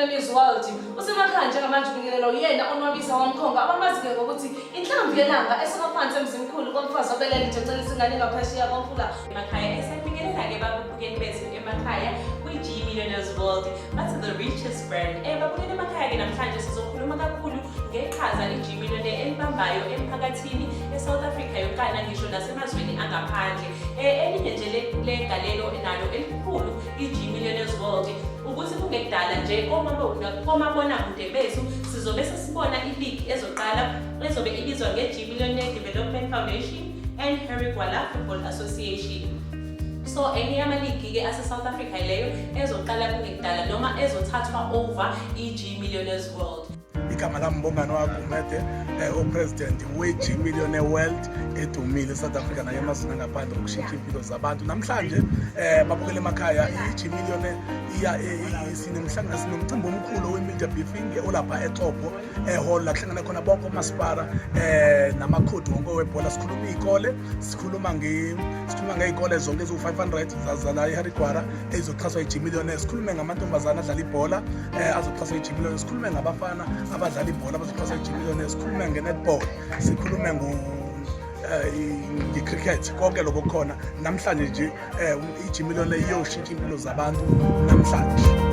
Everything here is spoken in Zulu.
G-Millionaire's World. Usemakhaya njengamanje ubingelelo yena onwabisa wamkhongo abamazi-ke ngokuthi inhlamvu yelanga esuka phansi emzimkhulu komfazi obelela ijocela isingane ngaphesheya komfula. Emakhaya esiyabingelela-ke babukeli bethu emakhaya kwi-G-Millionaire's World. Bathi the richest brand. Babukeli emakhaya-ke namhlanje sizokhuluma kakhulu ngeqhaza i-G-Millionaire elibambayo emphakathini e-South Africa yonkana ngisho nasemazweni angaphandle. Elinye nje legalelo nalo elikhulu i-G-Millionaire's World ukuthi kungekudala nje komabonakude bethu sizobe sesibona i-league ezoqala ezobe ibizwa nge-G-Millionaire Development Foundation and Harry Gwala Football Association. So enye yama-league-ke ase-South Africa leyo ezoqala kungekudala noma ezothathwa over i-G-Millionaire's World. Igama lami Mbongani wakho uMede upresident we-G-Millionaire World edumile eSouth Africa naye emazweni angaphandle ukushintsha impilo zabantu. Namhlanje babukele emakhaya i-G-Millionaire sinomcimbi omkhulu we-media briefing olapha eXhobo hall la kuhlangana khona bonke omasipala namakhodi wonke webhola. Sikhuluma iy'kole, sikhuluma ngey'kole zonke eziwu-500 zala eHarry Gwala ezizoxhaswa i-G-Millionaire. Sikhulume ngamantombazane adlala ibhola azoxhaswa i-G-Millionaire. Sikhulume ngabafana abadlala ibhola abazoxhaswa i-G-Millionaire. Sikhulume nge-netball, sikhulume nge-cricket, konke lokho khona namhlanje nje i-G-Millionaire iyoshintsha impilo zabantu namhlanje.